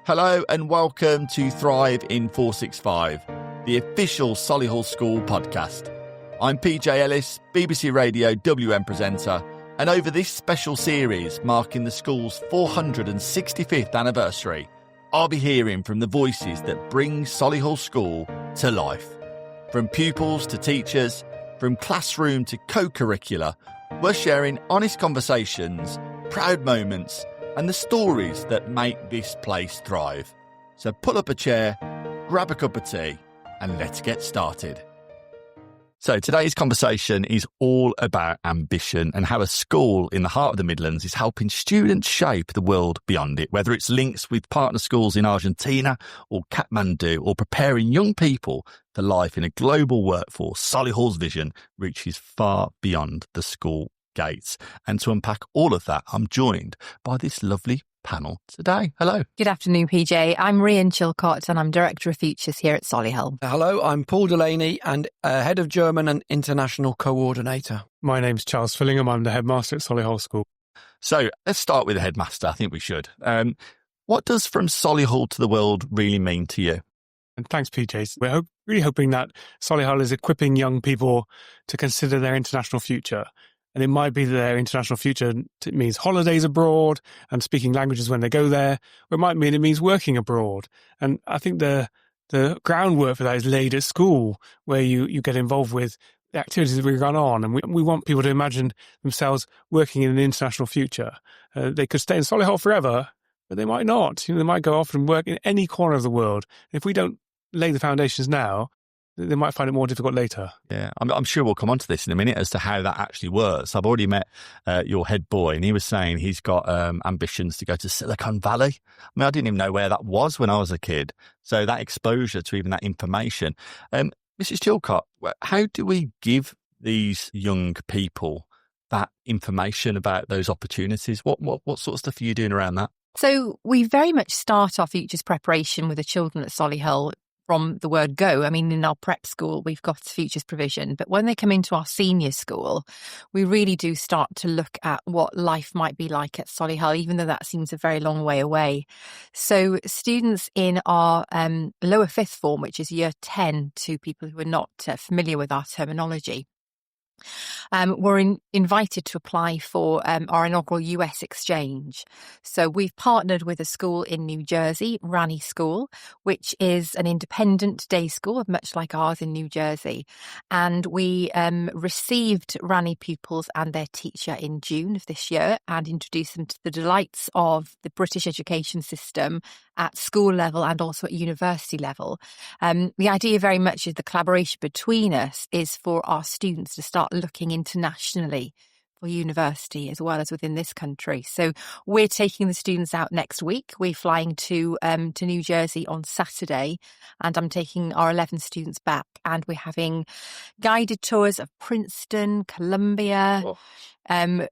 Hello and welcome to Thrive in 465, the official Solihull School podcast. I'm PJ Ellis, BBC Radio WM presenter, and over this special series marking the school's 465th anniversary, I'll be hearing from the voices that bring Solihull School to life. From pupils to teachers, from classroom to co-curricular, we're sharing honest conversations, proud moments, and the stories that make this place thrive. So pull up a chair, grab a cup of tea, and let's get started. So today's conversation is all about ambition and how a school in the heart of the Midlands is helping students shape the world beyond it, whether it's links with partner schools in Argentina or Kathmandu, or preparing young people for life in a global workforce. Solihull's vision reaches far beyond the school gates. And to unpack all of that, I'm joined by this lovely panel today. Hello. Good afternoon, PJ. I'm Rhian Chilcott and I'm Director of Futures here at Solihull. Hello, I'm Paul Delaney and Head of German and International Coordinator. My name's Charles Fillingham. I'm the Headmaster at Solihull School. So let's start with the Headmaster. I think we should. What does from Solihull to the world really mean to you? And thanks, PJ. We're really hoping that Solihull is equipping young people to consider their international future. And it might be that their international future means holidays abroad and speaking languages when they go there, or it might mean it means working abroad. And I think the groundwork for that is laid at school, where you get involved with the activities that we've gone on. And we want people to imagine themselves working in an international future. They could stay in Solihull forever, but they might not. They might go off and work in any corner of the world. If we don't lay the foundations now, they might find it more difficult later. Yeah, I'm sure we'll come on to this in a minute as to how that actually works. I've already met your head boy, and he was saying he's got ambitions to go to Silicon Valley. I mean, I didn't even know where that was when I was a kid. So that exposure to even that information. Mrs. Chilcott, how do we give these young people that information about those opportunities? What sort of stuff are you doing around that? So we very much start our futures preparation with the children at Solihull from the word go. I mean, in our prep school, we've got futures provision, but when they come into our senior school, we really do start to look at what life might be like at Solihull, even though that seems a very long way away. So students in our lower fifth form, which is year 10 to people who are not familiar with our terminology, were invited to apply for our inaugural US exchange. So we've partnered with a school in New Jersey, Rani School, which is an independent day school, much like ours in New Jersey. And we received Rani pupils and their teacher in June of this year and introduced them to the delights of the British education system at school level and also at university level. The idea very much is the collaboration between us is for our students to start looking internationally for university as well as within this country. So we're taking the students out next week. We're flying to New Jersey on Saturday, and I'm taking our 11 students back, and we're having guided tours of Princeton, Columbia,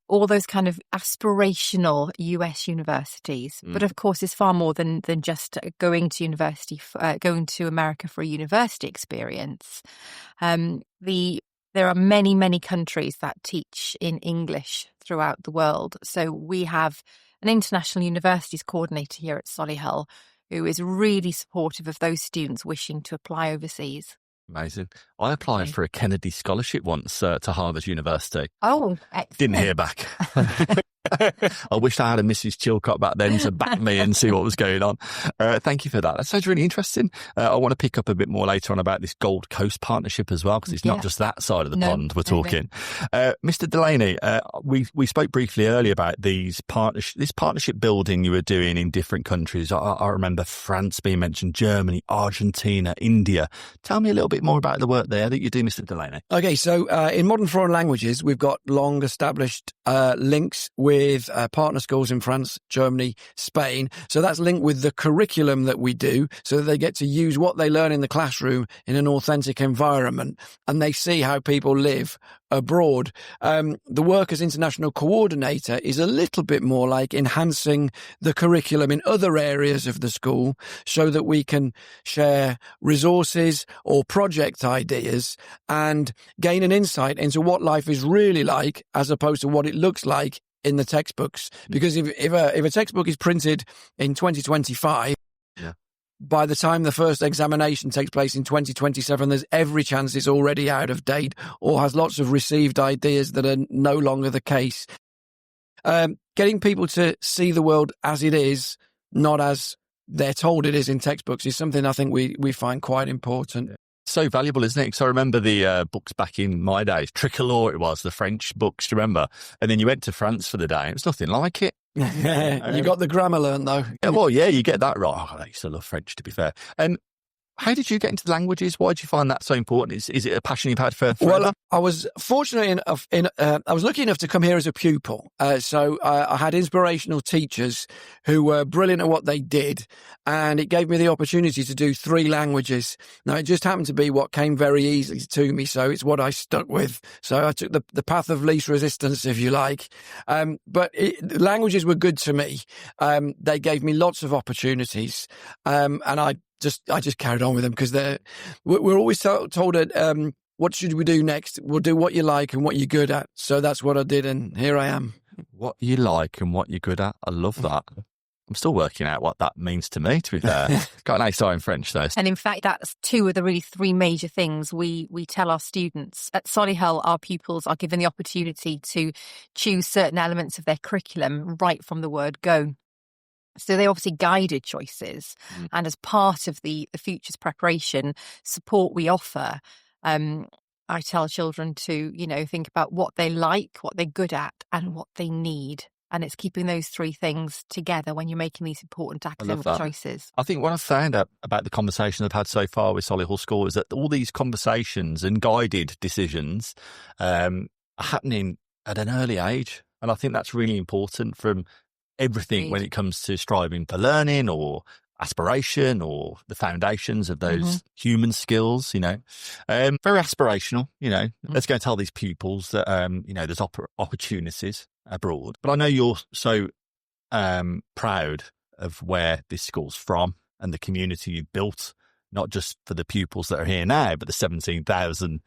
all those kind of aspirational US universities. But of course, it's far more than just going to university, going to America for a university experience. There are many, many countries that teach in English throughout the world. So we have an international universities coordinator here at Solihull who is really supportive of those students wishing to apply overseas. Amazing. I applied for a Kennedy scholarship once to Harvard University. Oh, excellent. Didn't hear back. I wished I had a Mrs. Chilcott back then to back me and see what was going on. Thank you for that. That sounds really interesting. I want to pick up a bit more later on about this Gold Coast partnership as well, because it's not just that side of the pond we're talking. Mr. Delaney, we spoke briefly earlier about this partnership building you were doing in different countries. I remember France being mentioned, Germany, Argentina, India. Tell me a little bit more about the work there that you do, Mr. Delaney. Okay, so in modern foreign languages, we've got long established links with partner schools in France, Germany, Spain. So that's linked with the curriculum that we do, so that they get to use what they learn in the classroom in an authentic environment, and they see how people live abroad. The work as international coordinator is a little bit more like enhancing the curriculum in other areas of the school so that we can share resources or project ideas and gain an insight into what life is really like as opposed to what it looks like in the textbooks. Because if a textbook is printed in 2025, by the time the first examination takes place in 2027, there's every chance it's already out of date or has lots of received ideas that are no longer the case. Getting people to see the world as it is, not as they're told it is in textbooks, is something I think we find quite important. So valuable, isn't it? Because I remember the books back in my days, Tricolore it was, the French books, do you remember? And then you went to France for the day. It was nothing like it. You got the grammar learned, though. Yeah, well, yeah, you get that right. Oh, I used to love French, to be fair. How did you get into the languages? Why did you find that so important? Is it a passion you've had for forever? Well, I was fortunate enough, I was lucky enough to come here as a pupil. So I had inspirational teachers who were brilliant at what they did, and it gave me the opportunity to do 3 languages. Now, it just happened to be what came very easily to me, so it's what I stuck with. So I took the path of least resistance, if you like. But languages were good to me. They gave me lots of opportunities, and I just carried on with them because we're always told that what should we do next? We'll do what you like and what you're good at. So that's what I did, and here I am. What you like and what you're good at. I love that. I'm still working out what that means to me, to be fair. Got an A* in French, though. And in fact, that's 2 of the really 3 major things we tell our students. At Solihull, our pupils are given the opportunity to choose certain elements of their curriculum right from the word go. So they obviously guided choices. And as part of the futures preparation support we offer, I tell children to, think about what they like, what they're good at, and what they need. And it's keeping those 3 things together when you're making these important academic choices. I think what I've found out about the conversation I've had so far with Solihull School is that all these conversations and guided decisions are happening at an early age. And I think that's really important from everything when it comes to striving for learning or aspiration or the foundations of those human skills, very aspirational, Let's go and tell these pupils that, there's opportunities abroad. But I know you're so proud of where this school's from and the community you've built, not just for the pupils that are here now, but the 17,000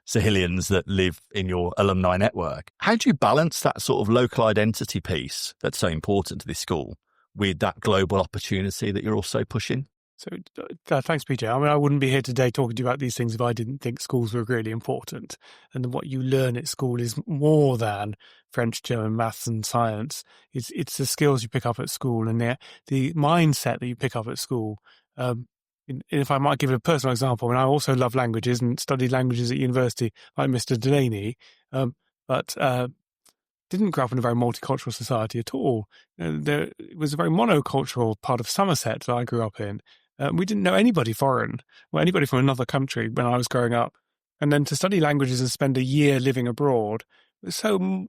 Solihullians that live in your alumni network. How do you balance that sort of local identity piece that's so important to this school with that global opportunity that you're also pushing? So thanks, PJ. I mean, I wouldn't be here today talking to you about these things if I didn't think schools were really important. And what you learn at school is more than French, German, maths and science. It's the skills you pick up at school and the mindset that you pick up at school. If I might give a personal example, I mean, I also love languages and studied languages at university like Mr. Delaney, but didn't grow up in a very multicultural society at all. It was a very monocultural part of Somerset that I grew up in. We didn't know anybody foreign, or anybody from another country when I was growing up. And then to study languages and spend a year living abroad was so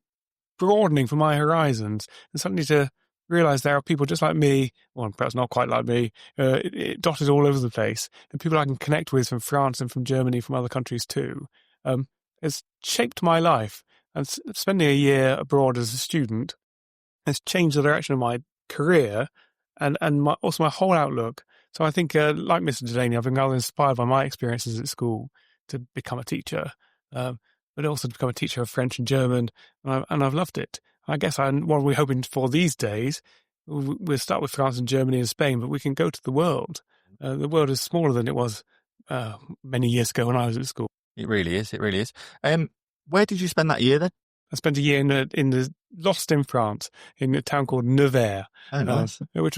broadening for my horizons. And suddenly to realise there are people just like me, well, perhaps not quite like me, dotted all over the place, and people I can connect with from France and from Germany, from other countries too, has shaped my life. And spending a year abroad as a student has changed the direction of my career and also my whole outlook. So I think, like Mr. Delaney, I've been rather inspired by my experiences at school to become a teacher, but also to become a teacher of French and German, and I've loved it. I guess what we're hoping for these days, we'll start with France and Germany and Spain, but we can go to the world. The world is smaller than it was many years ago when I was at school. It really is. It really is. Where did you spend that year then? I spent a year in the lost in France, in a town called Nevers, nice. which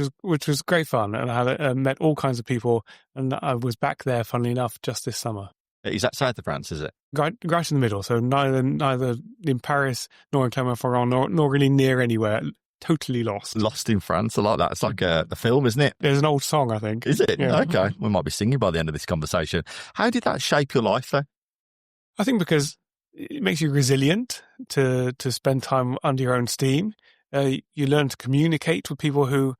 was great fun, and I had met all kinds of people, and I was back there, funnily enough, just this summer. Is that south of France, is it? Right in the middle, so neither in Paris nor in Clermont-Ferrand, nor really near anywhere. Totally lost. Lost in France, I like that. It's like a film, isn't it? There's an old song, I think. Is it? Yeah. Okay, we might be singing by the end of this conversation. How did that shape your life, though? I think because it makes you resilient to spend time under your own steam. You learn to communicate with people who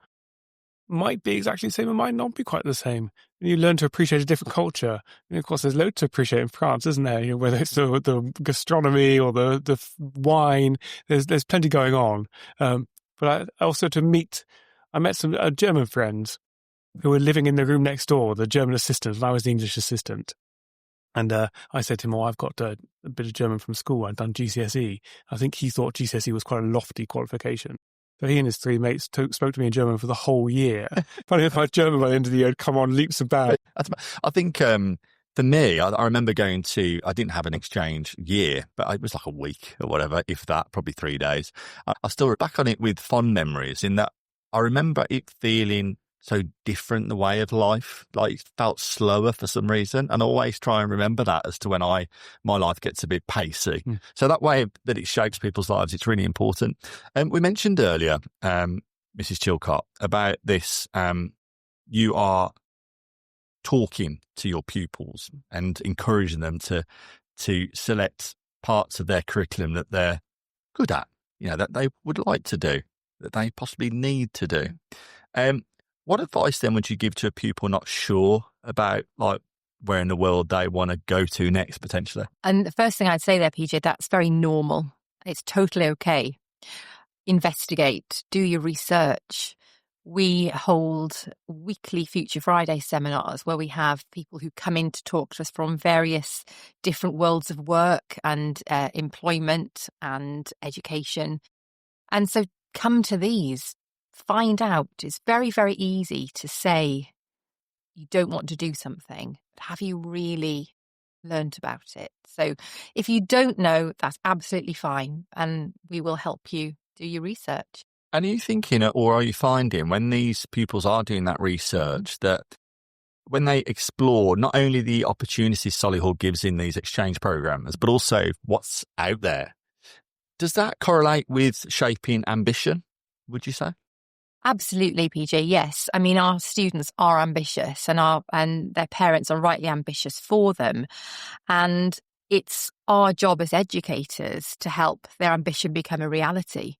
might be exactly the same and might not be quite the same. And you learn to appreciate a different culture. And of course, there's loads to appreciate in France, isn't there? Whether it's the gastronomy or the wine, there's plenty going on. But I also I met some German friends who were living in the room next door, the German assistant, and I was the English assistant. And I said to him, I've got a bit of German from school. I'd done GCSE. I think he thought GCSE was quite a lofty qualification. So he and his three mates spoke to me in German for the whole year. Funny if my German by the end of the year had come on leaps and bounds. I think for me, I remember going to, I didn't have an exchange year, but it was like a week or whatever, if that, probably 3 days. I still look back on it with fond memories in that I remember it feeling so different, the way of life, like it felt slower for some reason. And I always try and remember that as to when my life gets a bit pacey. So that way that it shapes people's lives, it's really important. We mentioned earlier, Mrs. Chilcott, about this, you are talking to your pupils and encouraging them to select parts of their curriculum that they're good at, that they would like to do, that they possibly need to do. What advice then would you give to a pupil not sure about like where in the world they want to go to next potentially? And the first thing I'd say there, PJ, that's very normal. It's totally okay. Investigate, do your research. We hold weekly Future Friday seminars where we have people who come in to talk to us from various different worlds of work and employment and education. And so come to these, find out. It's very, very easy to say you don't want to do something, but have you really learned about it? So if you don't know, that's absolutely fine, and we will help you do your research. And are you thinking, or are you finding when these pupils are doing that research, that when they explore not only the opportunities Solihull gives in these exchange programs, but also what's out there, does that correlate with shaping ambition, would you say? Absolutely, PJ. Yes. I mean, our students are ambitious and their parents are rightly ambitious for them. And it's our job as educators to help their ambition become a reality.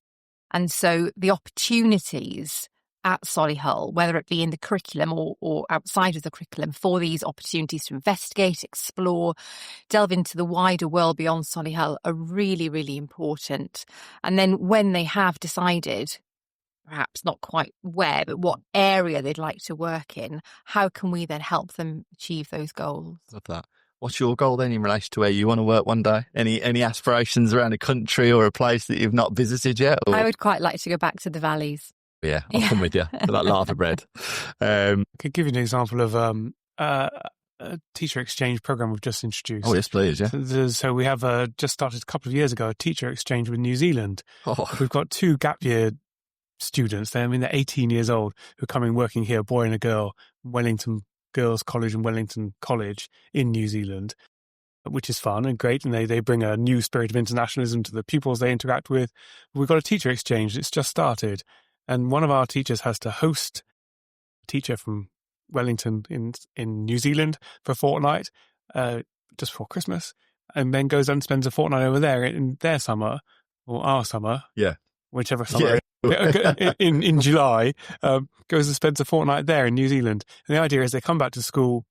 And so the opportunities at Solihull, whether it be in the curriculum or outside of the curriculum, for these opportunities to investigate, explore, delve into the wider world beyond Solihull are really, really important. And then when they have decided, perhaps not quite where, but what area they'd like to work in, how can we then help them achieve those goals? Love that. What's your goal then in relation to where you want to work one day? Any aspirations around a country or a place that you've not visited yet? Or? I would quite like to go back to the valleys. Yeah, I'll come with you for that lava bread. I could give you an example of a teacher exchange program we've just introduced. Oh, yes, please, yeah. So we have just started a couple of years ago a teacher exchange with New Zealand. Oh. We've got 2 gap year students. They're 18 years old, who are coming working here, a boy and a girl, Wellington Girls College and Wellington College in New Zealand, which is fun and great. And they bring a new spirit of internationalism to the pupils they interact with. We've got a teacher exchange. It's just started. And one of our teachers has to host a teacher from Wellington in New Zealand for a fortnight, just before Christmas, and then goes and spends a fortnight over there in their summer, or our summer. Yeah. Whichever summer. Yeah. in July, goes and spends a fortnight there in New Zealand. And the idea is they come back to school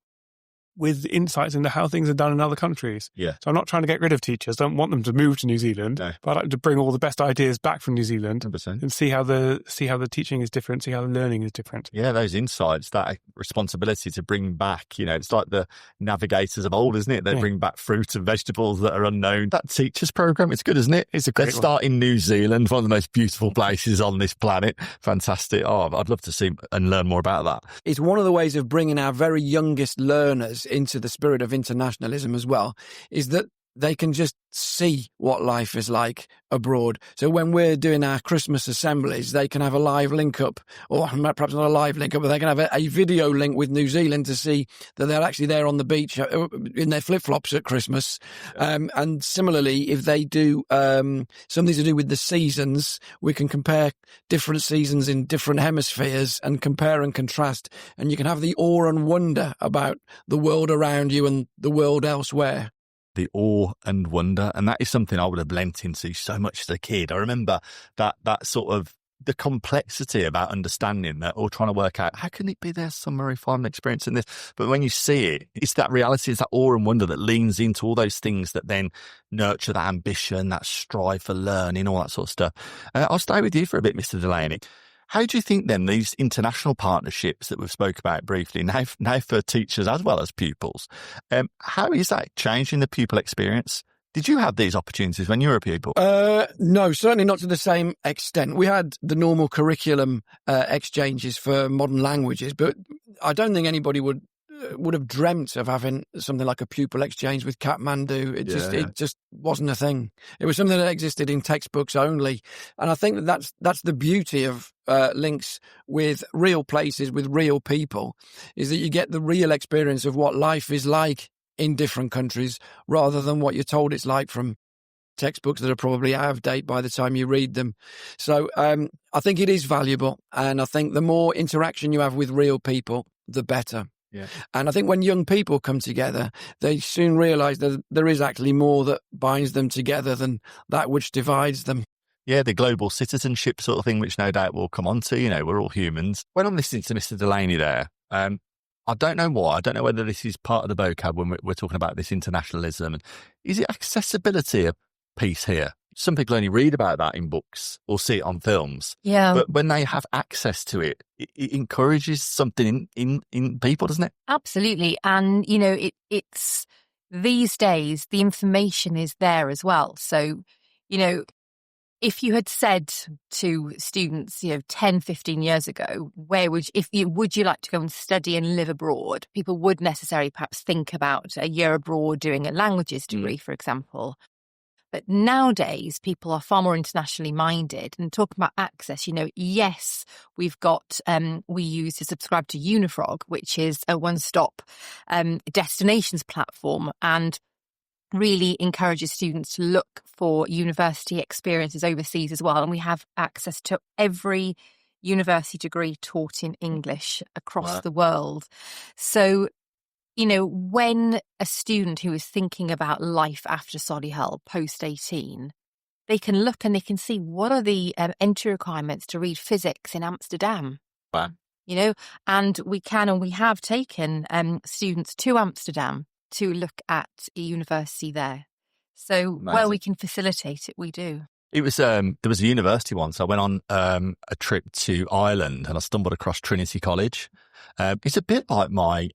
with insights into how things are done in other countries. Yeah. So I'm not trying to get rid of teachers. I don't want them to move to New Zealand, no. But I'd like to bring all the best ideas back from New Zealand 100%. and see how the teaching is different, see how the learning is different. Yeah, those insights, that responsibility to bring back, it's like the navigators of old, isn't it? They bring back fruit and vegetables that are unknown. That teachers program, it's good, isn't it? It's a great Let's start in New Zealand, one of the most beautiful places on this planet. Fantastic. Oh, I'd love to see and learn more about that. It's one of the ways of bringing our very youngest learners into the spirit of internationalism as well, is that they can just see what life is like abroad. So when we're doing our Christmas assemblies, they can have a live link up, or perhaps not a live link up, but they can have a video link with New Zealand to see that they're actually there on the beach in their flip-flops at Christmas. And similarly, if they do something to do with the seasons, we can compare different seasons in different hemispheres and compare and contrast. And you can have the awe and wonder about the world around you and the world elsewhere. The awe and wonder. And that is something I would have lent into so much as a kid. I remember that sort of the complexity about understanding that, or trying to work out, how can it be there somewhere if I'm experiencing this? But when you see it, it's that reality, it's that awe and wonder that leans into all those things that then nurture that ambition, that strive for learning, all that sort of stuff. I'll stay with you for a bit, Mr. Delaney. How do you think then these international partnerships that we've spoke about briefly, now for teachers as well as pupils, how is that changing the pupil experience? Did you have these opportunities when you were a pupil? No, certainly not to the same extent. We had the normal curriculum exchanges for modern languages, but I don't think anybody would have dreamt of having something like a pupil exchange with Kathmandu. It just wasn't a thing. It was something that existed in textbooks only, and I think that's the beauty of links with real places, with real people, is that you get the real experience of what life is like in different countries, rather than what you're told it's like from textbooks that are probably out of date by the time you read them. So I think it is valuable, and I think the more interaction you have with real people, the better. Yeah. And I think when young people come together, they soon realise that there is actually more that binds them together than that which divides them. Yeah, the global citizenship sort of thing, which no doubt we'll come on to. You know, we're all humans. When I'm listening to Mr. Delaney there, I don't know why. I don't know whether this is part of the vocab when we're talking about this internationalism. Is it accessibility a piece here? Some people only read about that in books or see it on films. Yeah. But when they have access to it, it encourages something in people, doesn't it? Absolutely. And, you know, it's these days, the information is there as well. So, you know, if you had said to students, 10, 15 years ago, would you like to go and study and live abroad? People would necessarily perhaps think about a year abroad doing a languages degree, for example. But nowadays, people are far more internationally minded, and talking about access, yes, we've got, we use to subscribe to Unifrog, which is a one-stop destinations platform, and really encourages students to look for university experiences overseas as well. And we have access to every university degree taught in English across the world. So, when a student who is thinking about life after Solihull post 18, they can look and they can see what are the entry requirements to read physics in Amsterdam. Wow. And we have taken students to Amsterdam to look at a university there. So where we can facilitate it, we do. It was there was a university once. I went on a trip to Ireland and I stumbled across Trinity College. It's a bit like my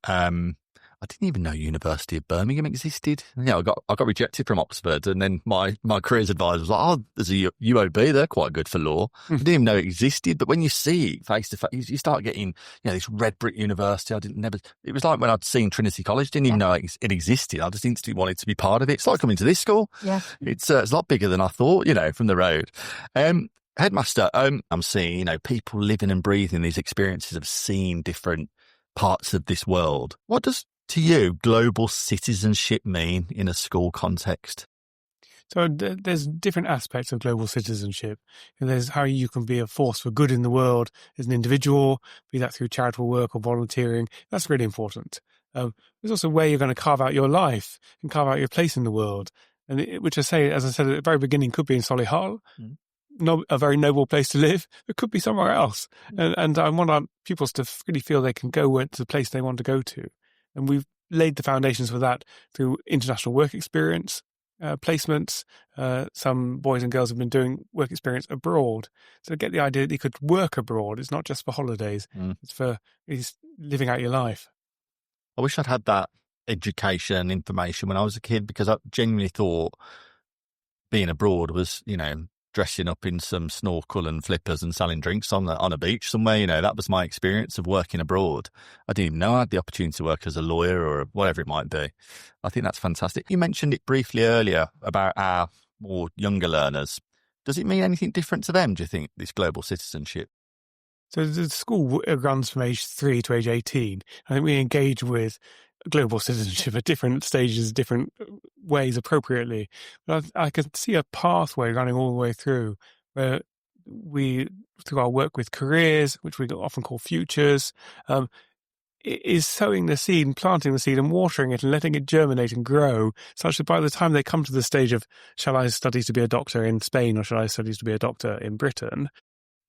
I didn't even know University of Birmingham existed. I got rejected from Oxford, and then my careers advisor was like, "Oh, there's a UOB. They're quite good for law." I didn't even know it existed, but when you see it face to face, you start getting this red brick university. It was like when I'd seen Trinity College, didn't even know it existed. I just instantly wanted to be part of it. It's like coming to this school. Yeah, it's a lot bigger than I thought. From the road. Headmaster, I'm seeing people living and breathing these experiences of seeing different parts of this world. What does to you global citizenship mean in a school context? So there's different aspects of global citizenship. There's how you can be a force for good in the world as an individual, be that through charitable work or volunteering. That's really important. There's also where you're going to carve out your life and carve out your place in the world, and which as I said at the very beginning, could be in Solihull. A very noble place to live. It could be somewhere else. And I want our pupils to really feel they can go to the place they want to go to. And we've laid the foundations for that through international work experience, placements. Some boys and girls have been doing work experience abroad. So get the idea that you could work abroad. It's not just for holidays. It's living out your life. I wish I'd had that education information when I was a kid, because I genuinely thought being abroad was, dressing up in some snorkel and flippers and selling drinks on a beach somewhere. That was my experience of working abroad. I didn't even know I had the opportunity to work as a lawyer or whatever it might be. I think that's fantastic. You mentioned it briefly earlier about our more younger learners. Does it mean anything different to them, do you think, this global citizenship? So the school runs from age 3 to age 18. I think we engage with global citizenship at different stages, different ways appropriately. But I can see a pathway running all the way through where we, through our work with careers, which we often call futures, is sowing the seed and planting the seed and watering it and letting it germinate and grow, such that by the time they come to the stage of, shall I study to be a doctor in Spain or shall I study to be a doctor in Britain,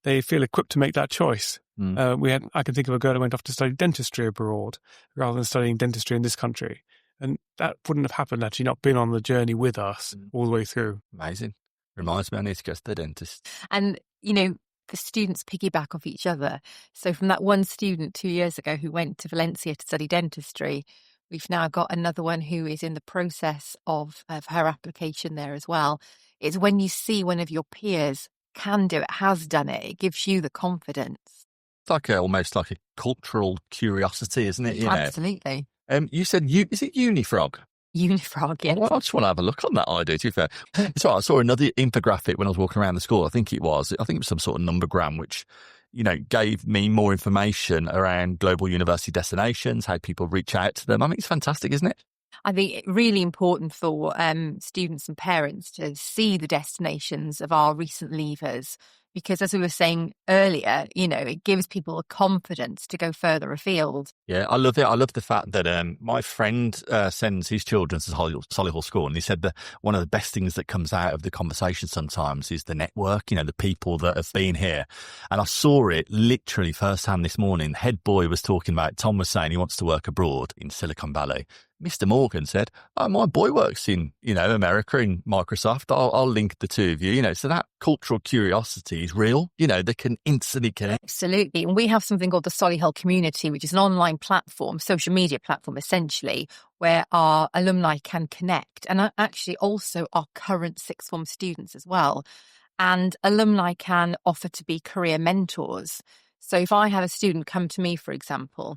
they feel equipped to make that choice. I can think of a girl who went off to study dentistry abroad rather than studying dentistry in this country. And that wouldn't have happened had she not been on the journey with us all the way through. Amazing. Reminds me I need to go to the dentist. And, the students piggyback off each other. So from that one student 2 years ago who went to Valencia to study dentistry, We've now got another one who is in the process of her application there as well. It's when you see one of your peers can do it, has done it, it gives you the confidence. It's like almost like a cultural curiosity, isn't it? Absolutely. You said, is it Unifrog? Unifrog, yes. Well, I just want to have a look on that idea, to be fair. So I saw another infographic when I was walking around the school. I think it was some sort of numbergram, which, gave me more information around global university destinations, how people reach out to them. I mean, it's fantastic, isn't it? I think it's really important for students and parents to see the destinations of our recent leavers, because as we were saying earlier, it gives people a confidence to go further afield. Yeah, I love it. I love the fact that my friend sends his children to Solihull School, and he said that one of the best things that comes out of the conversation sometimes is the network, the people that have been here. And I saw it literally firsthand this morning. The head boy was talking about, Tom was saying he wants to work abroad in Silicon Valley. Mr. Morgan said, "Oh, my boy works in, America in Microsoft. I'll link the two of you." So that cultural curiosity is real. They can instantly connect. Absolutely. And we have something called the Solihull Community, which is an online platform, social media platform, essentially, where our alumni can connect, and actually also our current sixth form students as well. And alumni can offer to be career mentors. So if I have a student come to me, for example,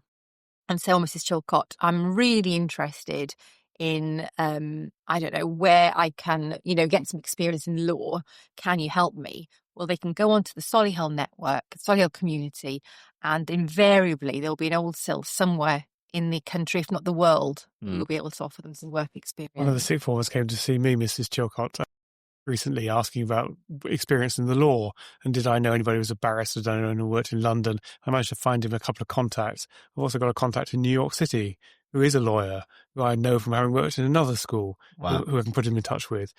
and say, "Oh, Mrs. Chilcott, I'm really interested in, I don't know, where I can, get some experience in law. Can you help me?" Well, they can go onto the Solihull network, Solihull community, and invariably there'll be an old Sil somewhere in the country, if not the world, who will be able to offer them some work experience. One of the sixth formers came to see me, Mrs. Chilcott, recently, asking about experience in the law and did I know anybody who was a barrister, did I know anyone who worked in London. I managed to find him a couple of contacts. I've also got a contact in New York City who is a lawyer, who I know from having worked in another school, who I can put him in touch with.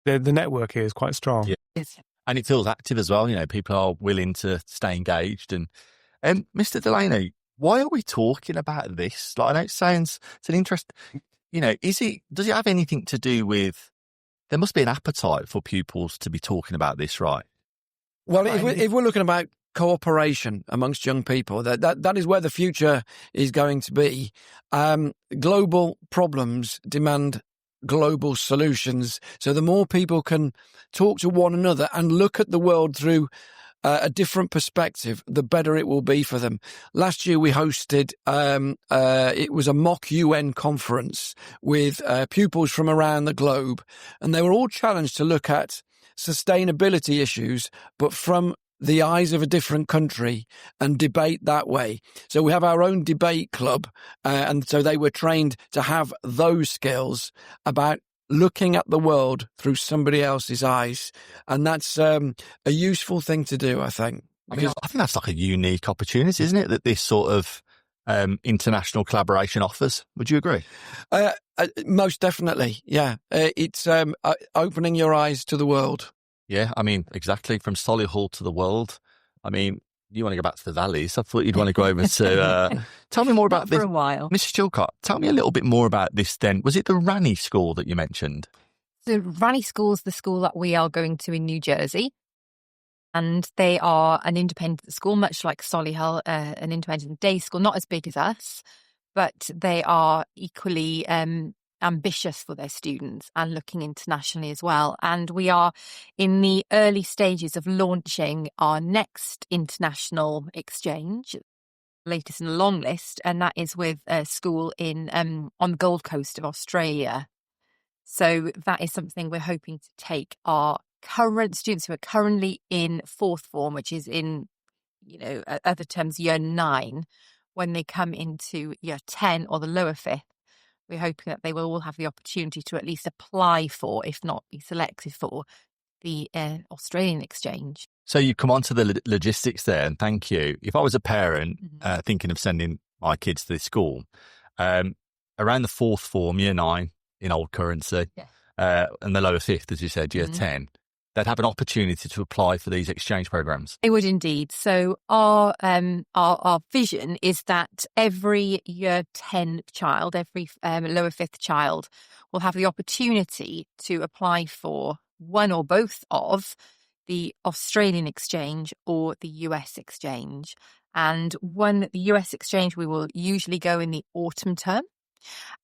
The network here is quite strong. Yeah. Yes. And it feels active as well. People are willing to stay engaged. And Mr. Delaney, why are we talking about this? Like, I know it's an interest. Does it have anything to do with? There must be an appetite for pupils to be talking about this, right? Well, if we're looking about cooperation amongst young people, that is where the future is going to be. Global problems demand global solutions. So the more people can talk to one another and look at the world through a different perspective, the better it will be for them. Last year we hosted, it was a mock UN conference with pupils from around the globe, and they were all challenged to look at sustainability issues, but from the eyes of a different country and debate that way. So we have our own debate club, and so they were trained to have those skills about looking at the world through somebody else's eyes. And that's a useful thing to do, I think. I think that's like a unique opportunity, isn't it, that this sort of international collaboration offers? Would you agree? Most definitely, yeah. It's opening your eyes to the world. Yeah, I mean, exactly. From Solihull to the world. I mean, you want to go back to the valleys. I thought you'd want to go over to... tell me more about this. For a while. Mrs. Chilcott, tell me a little bit more about this then. Was it the Rani School that you mentioned? So Rani School is the school that we are going to in New Jersey. And they are an independent school, much like Solihull, an independent day school, not as big as us, but they are equally ambitious for their students and looking internationally as well. And we are in the early stages of launching our next international exchange, latest in the long list, and that is with a school in on the Gold Coast of Australia. So that is something we're hoping to take our current students who are currently in fourth form, which is in, other terms, year 9, when they come into year 10 or the lower fifth. We're hoping that they will all have the opportunity to at least apply for, if not be selected for, the Australian exchange. So you come on to the logistics there, and thank you. If I was a parent thinking of sending my kids to this school, around the fourth form, year 9 in old currency, and the lower fifth, as you said, year 10, they'd have an opportunity to apply for these exchange programs. They would indeed. So our vision is that every year 10 child, every lower fifth child will have the opportunity to apply for one or both of the Australian exchange or the US exchange. And the US exchange, we will usually go in the autumn term.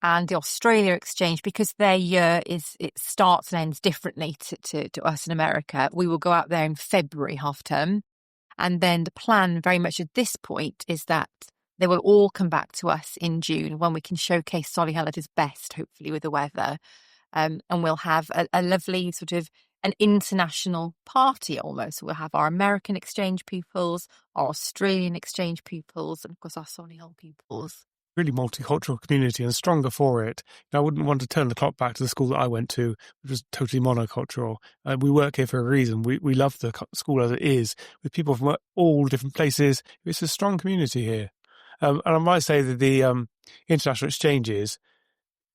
And the Australia exchange, because their year it starts and ends differently to us in America, we will go out there in February half term. And then the plan very much at this point is that they will all come back to us in June when we can showcase Solihull at its best, hopefully with the weather. And we'll have a lovely sort of an international party almost. We'll have our American exchange pupils, our Australian exchange pupils, and of course our Solihull pupils. Really multicultural community and stronger for it. I wouldn't want to turn the clock back to the school that I went to, which was totally monocultural. We work here for a reason. We love the school as it is, with people from all different places. It's a strong community here. And I might say that the international exchanges,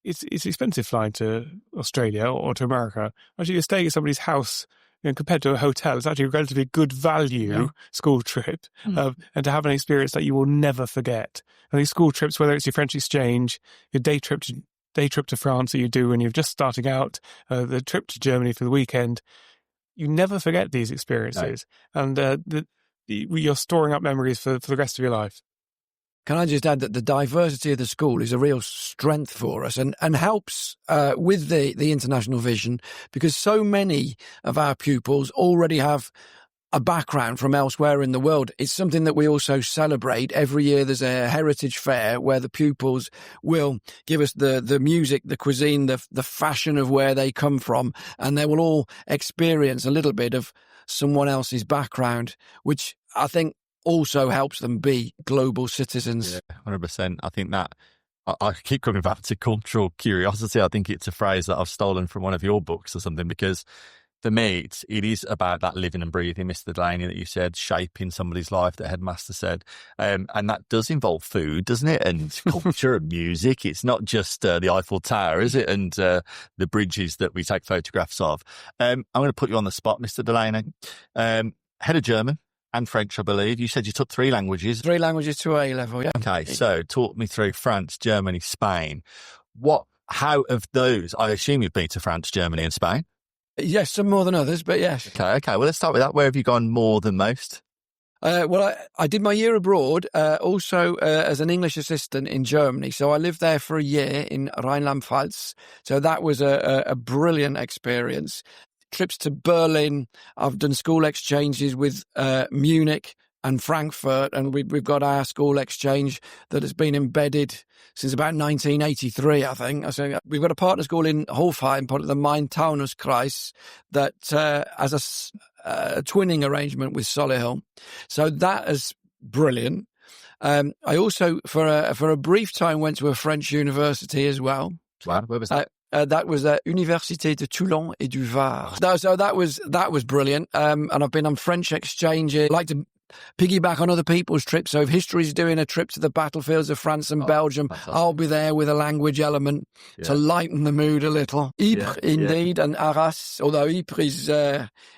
it's expensive flying to Australia or to America. Actually, you're staying at somebody's house, compared to a hotel, it's actually a relatively good value school trip, and to have an experience that you will never forget. I think school trips, whether it's your French exchange, your day trip to France that you do when you're just starting out, the trip to Germany for the weekend, you never forget these experiences, and you're storing up memories for the rest of your life. Can I just add that the diversity of the school is a real strength for us and helps with the international vision, because so many of our pupils already have a background from elsewhere in the world. It's something that we also celebrate. Every year there's a heritage fair where the pupils will give us the music, the cuisine, the fashion of where they come from, and they will all experience a little bit of someone else's background, which I think also helps them be global citizens. Yeah, 100%. I think that I keep coming back to cultural curiosity. I think it's a phrase that I've stolen from one of your books or something, because for me, it is about that living and breathing, Mr. Delaney, that you said, shaping somebody's life, the headmaster said. And that does involve food, doesn't it? And culture and music. It's not just the Eiffel Tower, is it? And the bridges that we take photographs of. I'm going to put you on the spot, Mr. Delaney. Head of German and French, I believe. You said you took 3 languages. 3 languages to A level, yeah. Okay, so talk me through France, Germany, Spain. How of those, I assume you've been to France, Germany and Spain? Yes, some more than others, but yes. Okay. Well, let's start with that. Where have you gone more than most? Well, I did my year abroad, also as an English assistant in Germany. So I lived there for a year in Rhineland-Pfalz. So that was a brilliant experience. Trips to Berlin. I've done school exchanges with Munich and Frankfurt, and we've got our school exchange that has been embedded since about 1983, I think. So we've got a partner school in Hofheim, part of the Main-Taunus-Kreis, that has a twinning arrangement with Solihull. So that is brilliant. I also, for a brief time, went to a French university as well. Wow, where was that? That was Université de Toulon et du Var. So that was brilliant. And I've been on French exchanges. I like to piggyback on other people's trips. So if history's doing a trip to the battlefields of France and Belgium, fantastic. I'll be there with a language element to lighten the mood a little. Ypres, indeed, and Arras, although Ypres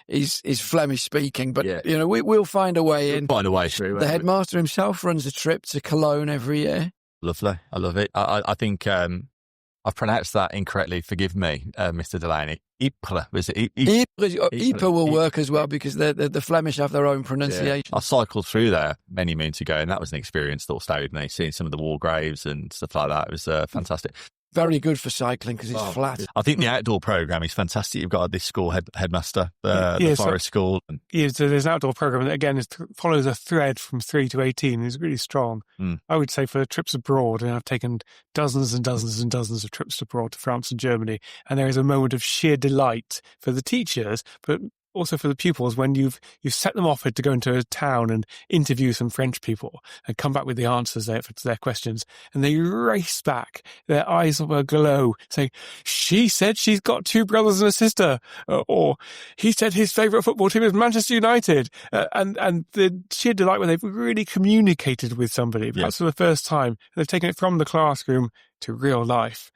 is Flemish speaking, but we'll find a way in. Find a way through. The headmaster himself runs a trip to Cologne every year. Lovely. I love it. I think I've pronounced that incorrectly. Forgive me, Mr. Delaney. Ypres, was it? Ypres will work as well, because the Flemish have their own pronunciation. I cycled through there many moons ago, and that was an experience that stayed with me, seeing some of the war graves and stuff like that. It was fantastic. Very good for cycling because it's flat. I think the outdoor program is fantastic. You've got this school headmaster, the forest school. Yeah, so there's an outdoor program that, again, follows a thread from 3 to 18. It's really strong. I would say for trips abroad, and I've taken dozens and dozens and dozens of trips abroad to France and Germany, and there is a moment of sheer delight for the teachers, but also for the pupils when you've set them off to go into a town and interview some French people and come back with the answers to their questions, and they race back, their eyes will aglow, saying, "She said she's got 2 brothers and a sister," or "He said his favourite football team is Manchester United," and the sheer delight when they've really communicated with somebody, perhaps for the first time, and they've taken it from the classroom to real life.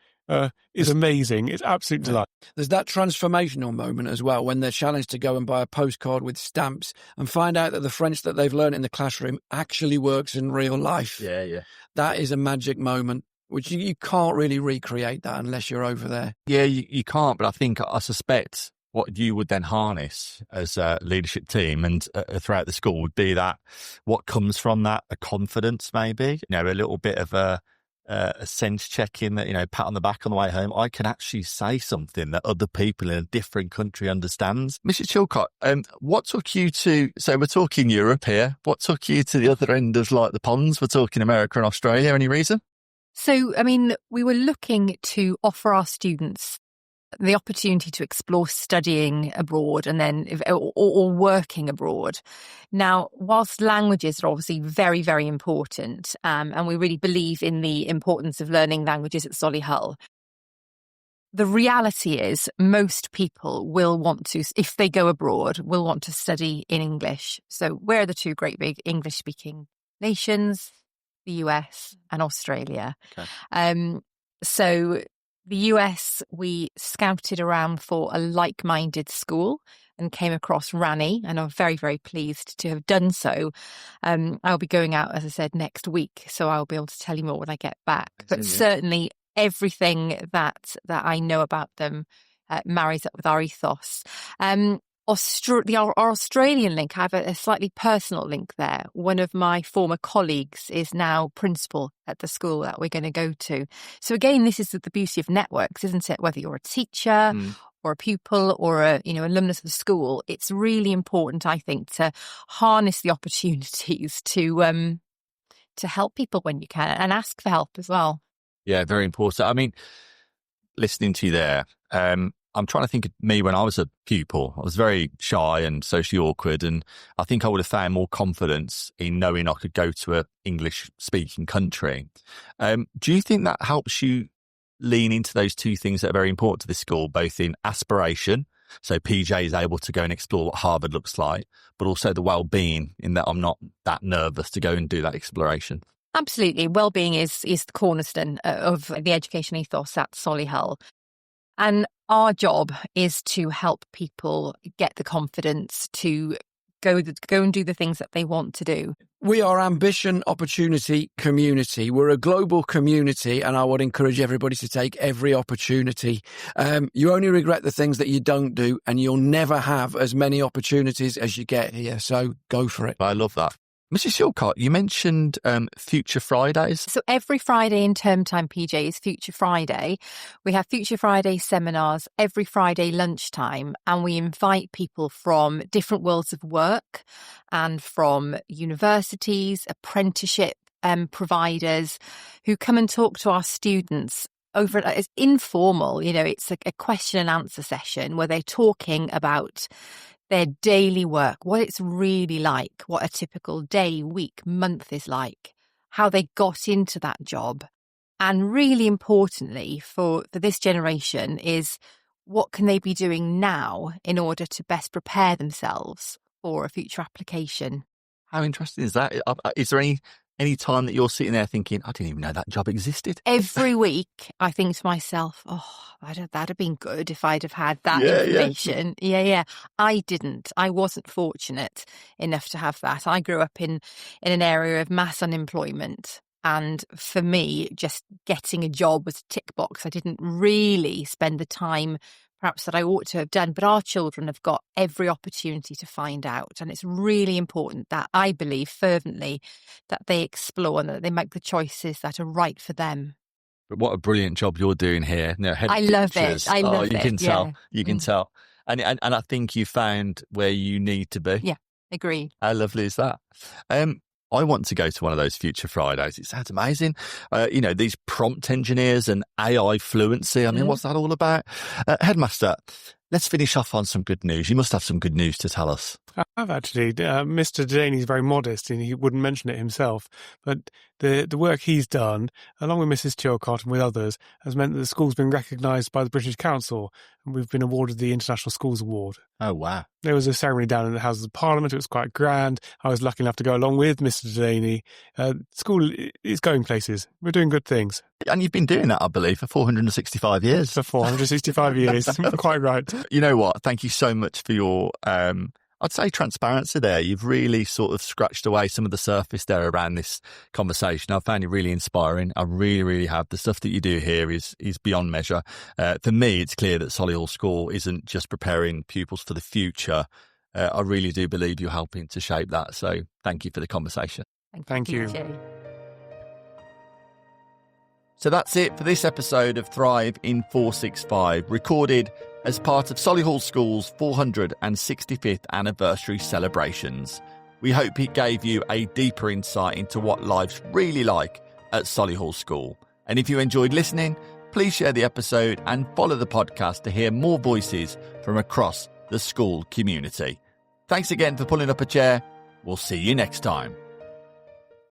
Is amazing. It's absolute delight. There's that transformational moment as well when they're challenged to go and buy a postcard with stamps and find out that the French that they've learned in the classroom actually works in real life. Yeah. That is a magic moment, which you can't really recreate that unless you're over there. Yeah, you can't, but I suspect what you would then harness as a leadership team and throughout the school would be that what comes from that, a confidence maybe, a little bit of a a sense checking, that, pat on the back on the way home. I can actually say something that other people in a different country understands. Mrs. Chilcott, what took you to, so we're talking Europe here, what took you to the other end of like the ponds? We're talking America and Australia. Any reason? So, we were looking to offer our students the opportunity to explore studying abroad and then or working abroad. Now, whilst languages are obviously very, very important, and we really believe in the importance of learning languages at Solihull, the reality is most people will want to, if they go abroad, will want to study in English. So we're the two great big English-speaking nations, the US and Australia. Okay. So the US, we scouted around for a like-minded school and came across Rani, and I'm very, very pleased to have done so. I'll be going out, as I said, next week, so I'll be able to tell you more when I get back. But certainly everything that I know about them marries up with our ethos. Our Australian link, I have a slightly personal link there. One of my former colleagues is now principal at the school that we're going to go to. So again, this is the beauty of networks, isn't it? Whether you're a teacher or a pupil or a alumnus of the school, it's really important, I think, to harness the opportunities to help people when you can and ask for help as well. Yeah, very important. I mean, listening to you there, I'm trying to think of me when I was a pupil. I was very shy and socially awkward, and I think I would have found more confidence in knowing I could go to an English-speaking country. Do you think that helps you lean into those two things that are very important to this school, both in aspiration, so PJ is able to go and explore what Harvard looks like, but also the well-being, in that I'm not that nervous to go and do that exploration? Absolutely. Well-being is the cornerstone of the education ethos at Solihull. And our job is to help people get the confidence to go and do the things that they want to do. We are ambition, opportunity, community. We're a global community, and I would encourage everybody to take every opportunity. You only regret the things that you don't do, and you'll never have as many opportunities as you get here. So go for it. I love that. Mrs. Shilcott, you mentioned Future Fridays. So every Friday in term time, PJ, is Future Friday. We have Future Friday seminars every Friday lunchtime, and we invite people from different worlds of work and from universities, apprenticeship providers who come and talk to our students. It's informal, it's a question and answer session where they're talking about their daily work, what it's really like, what a typical day, week, month is like, how they got into that job. And really importantly for this generation is what can they be doing now in order to best prepare themselves for a future application. How interesting is that? Is there any time that you're sitting there thinking, I didn't even know that job existed? Every week I think to myself, that'd have been good if I'd have had that information. Yeah. I didn't. I wasn't fortunate enough to have that. I grew up in an area of mass unemployment. And for me, just getting a job was a tick box. I didn't really spend the time perhaps that I ought to have done, but our children have got every opportunity to find out. And it's really important that I believe fervently that they explore and that they make the choices that are right for them. But what a brilliant job you're doing here. I love it. I love it. You can tell. You can tell. And I think you found where you need to be. Yeah, agreed. How lovely is that? I want to go to one of those Future Fridays. It sounds amazing. These prompt engineers and AI fluency. I mean, what's that all about? Headmaster, let's finish off on some good news. You must have some good news to tell us. I have actually. Mr. Delaney is very modest and he wouldn't mention it himself. But the work he's done, along with Mrs. Chilcott and with others, has meant that the school's been recognised by the British Council, and we've been awarded the International Schools Award. Oh, wow. There was a ceremony down in the Houses of Parliament. It was quite grand. I was lucky enough to go along with Mr. Delaney. School is going places. We're doing good things. And you've been doing that, I believe, for 465 years. For 465 years. Quite right. You know what? Thank you so much for your, I'd say, transparency there. You've really sort of scratched away some of the surface there around this conversation. I found it really inspiring. I really, really have. The stuff that you do here is beyond measure. For me, it's clear that Solihull School isn't just preparing pupils for the future. I really do believe you're helping to shape that. So thank you for the conversation. Thank you. So that's it for this episode of Thrive in 465, recorded as part of Solihull School's 465th anniversary celebrations. We hope it gave you a deeper insight into what life's really like at Solihull School. And if you enjoyed listening, please share the episode and follow the podcast to hear more voices from across the school community. Thanks again for pulling up a chair. We'll see you next time.